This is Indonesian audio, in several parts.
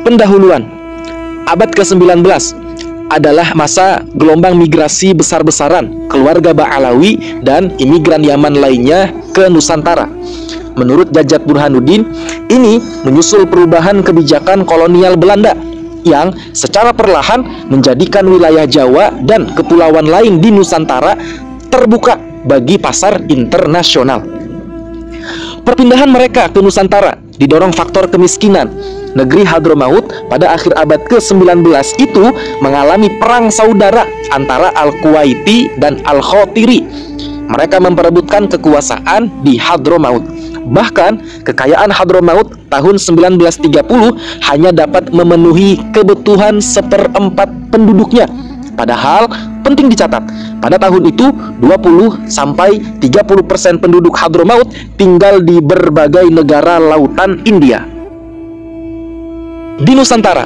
Pendahuluan abad ke-19 adalah masa gelombang migrasi besar-besaran keluarga Ba'alawi dan imigran Yaman lainnya ke Nusantara. Menurut Jajat Burhanuddin, ini menyusul perubahan kebijakan kolonial Belanda yang secara perlahan menjadikan wilayah Jawa dan kepulauan lain di Nusantara terbuka bagi pasar internasional. Perpindahan mereka ke Nusantara didorong faktor kemiskinan. Negeri Hadramaut pada akhir abad ke-19 itu mengalami perang saudara antara Al-Kuwaiti dan Al-Khotiri. Mereka memperebutkan kekuasaan di Hadramaut. Bahkan, kekayaan Hadramaut tahun 1930 hanya dapat memenuhi kebutuhan 1/4 penduduknya. Padahal, penting dicatat, pada tahun itu 20-30% penduduk Hadramaut tinggal di berbagai negara lautan India. Di Nusantara,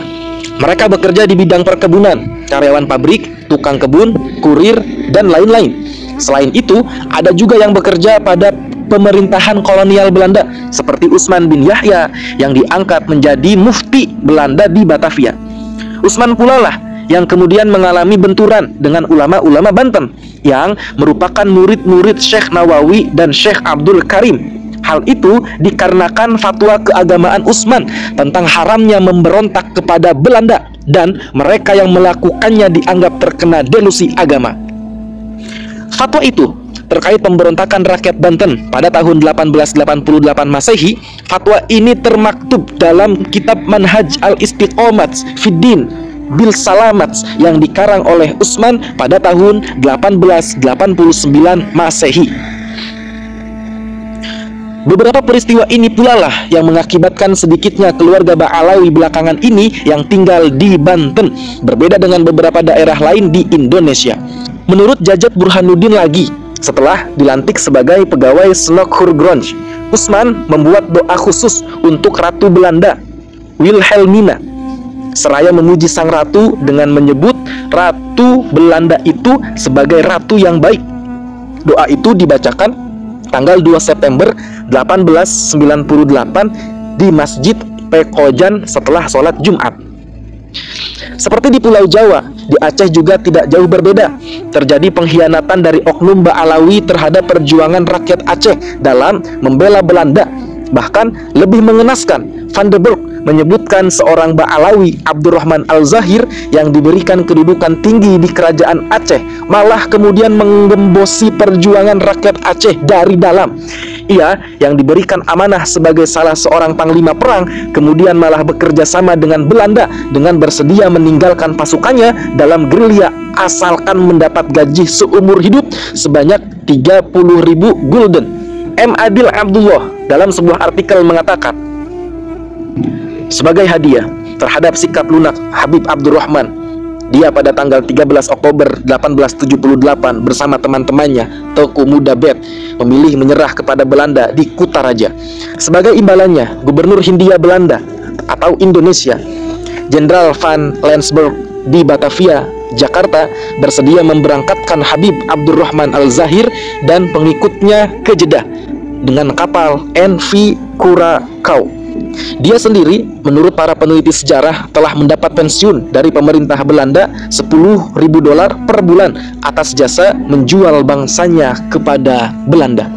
mereka bekerja di bidang perkebunan, karyawan pabrik, tukang kebun, kurir, dan lain-lain. Selain itu, ada juga yang bekerja pada pemerintahan kolonial Belanda, seperti Usman bin Yahya yang diangkat menjadi mufti Belanda di Batavia. Usman pula lah yang kemudian mengalami benturan dengan ulama-ulama Banten yang merupakan murid-murid Syekh Nawawi dan Syekh Abdul Karim. Hal itu dikarenakan fatwa keagamaan Utsman tentang haramnya memberontak kepada Belanda dan mereka yang melakukannya dianggap terkena delusi agama. Fatwa itu terkait pemberontakan rakyat Banten pada tahun 1888 Masehi. Fatwa ini termaktub dalam kitab Manhaj al-Istiqomah Fiddin Bil Salamat yang dikarang oleh Utsman pada tahun 1889 Masehi. Beberapa peristiwa ini pula lah yang mengakibatkan sedikitnya keluarga Ba'alawi belakangan ini yang tinggal di Banten, berbeda dengan beberapa daerah lain di Indonesia. Menurut Jajat Burhanuddin lagi, setelah dilantik sebagai pegawai Snokhurgronje, Utsman membuat doa khusus untuk Ratu Belanda, Wilhelmina, seraya memuji sang ratu dengan menyebut Ratu Belanda itu sebagai ratu yang baik. Doa itu dibacakan tanggal 2 September 1898 di Masjid Pekojan setelah sholat Jumat. Seperti di Pulau Jawa, di Aceh juga tidak jauh berbeda. Terjadi pengkhianatan dari oknum Ba'alawi terhadap perjuangan rakyat Aceh dalam membela Belanda. Bahkan lebih mengenaskan, Van der Burg menyebutkan seorang Ba'alawi, Abdurrahman Al-Zahir, yang diberikan kedudukan tinggi di kerajaan Aceh, malah kemudian menggembosi perjuangan rakyat Aceh dari dalam. Ia yang diberikan amanah sebagai salah seorang panglima perang, kemudian malah bekerja sama dengan Belanda dengan bersedia meninggalkan pasukannya dalam gerilya asalkan mendapat gaji seumur hidup sebanyak 30.000 gulden. M. Adil Abdullah dalam sebuah artikel mengatakan, sebagai hadiah terhadap sikap lunak Habib Abdurrahman, dia pada tanggal 13 Oktober 1878 bersama teman-temannya Teuku Muda Bet memilih menyerah kepada Belanda di Kutaraja. Sebagai imbalannya, Gubernur Hindia Belanda atau Indonesia, Jenderal Van Lensburg di Batavia, Jakarta, bersedia memberangkatkan Habib Abdurrahman Al-Zahir dan pengikutnya ke Jeddah dengan kapal NV Curaçao. Dia sendiri, menurut para peneliti sejarah, telah mendapat pensiun dari pemerintah Belanda $10.000 per bulan atas jasa menjual bangsanya kepada Belanda.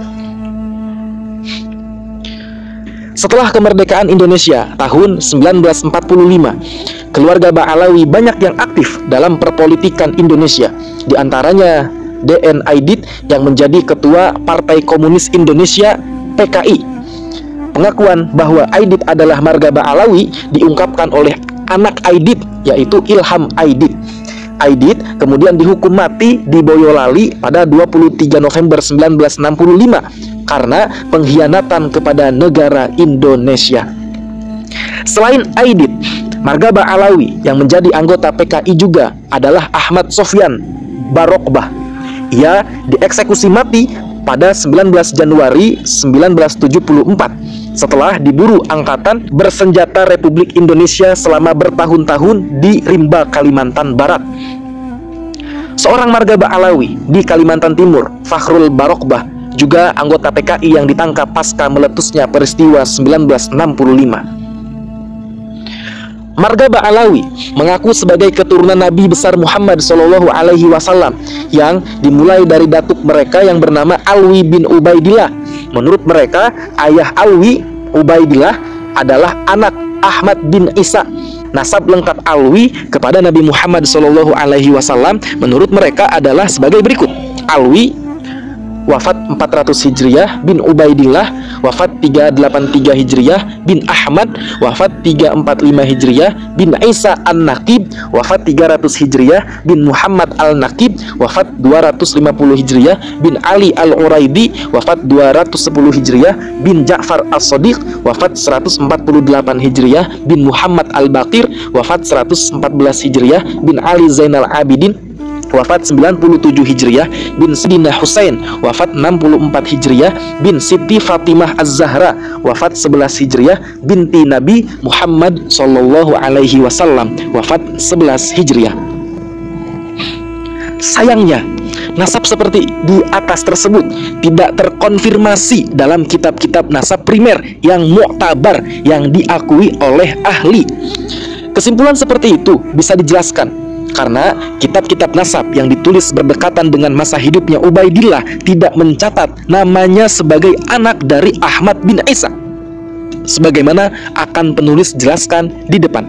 Setelah kemerdekaan Indonesia tahun 1945, keluarga Ba'alawi banyak yang aktif dalam perpolitikan Indonesia. Di antaranya D.N. Aidit yang menjadi ketua Partai Komunis Indonesia PKI. Pengakuan bahwa Aidit adalah marga Ba'alawi diungkapkan oleh anak Aidit, yaitu Ilham Aidit. Aidit kemudian dihukum mati di Boyolali pada 23 November 1965 karena pengkhianatan kepada negara Indonesia. Selain Aidit, marga Ba'alawi yang menjadi anggota PKI juga adalah Ahmad Sofyan Barokbah. Ia dieksekusi mati pada 19 Januari 1974 setelah diburu angkatan bersenjata Republik Indonesia selama bertahun-tahun di Rimba, Kalimantan Barat. Seorang marga Ba'alawi di Kalimantan Timur, Fakhrul Barokbah, juga anggota PKI yang ditangkap pasca meletusnya peristiwa 1965. Marga Ba'alawi mengaku sebagai keturunan Nabi besar Muhammad Shallallahu Alaihi Wasallam yang dimulai dari datuk mereka yang bernama Alwi bin Ubaidillah. Menurut mereka, ayah Alwi, Ubaidillah, adalah anak Ahmad bin Isa. Nasab lengkap Alwi kepada Nabi Muhammad Shallallahu Alaihi Wasallam menurut mereka adalah sebagai berikut: Alwi wafat 400 Hijriah, bin Ubaidillah wafat 383 Hijriah, bin Ahmad wafat 345 Hijriah, bin Isa An-Naqib wafat 300 Hijriah, bin Muhammad Al-Naqib wafat 250 Hijriah, bin Ali Al-Uraidi wafat 210 Hijriah, bin Ja'far As-Sadiq wafat 148 Hijriah, bin Muhammad Al-Baqir wafat 114 Hijriah, bin Ali Zainal Abidin wafat 97 Hijriah, bin Sidina Husain wafat 64 Hijriah, bin Siti Fatimah Az-Zahra wafat 11 Hijriah, binti Nabi Muhammad Sallallahu Alaihi Wasallam wafat 11 Hijriah. Sayangnya, nasab seperti di atas tersebut tidak terkonfirmasi dalam kitab-kitab nasab primer yang muktabar yang diakui oleh ahli. Kesimpulan seperti itu bisa dijelaskan karena kitab-kitab nasab yang ditulis berdekatan dengan masa hidupnya Ubaidillah tidak mencatat namanya sebagai anak dari Ahmad bin Isa, sebagaimana akan penulis jelaskan di depan.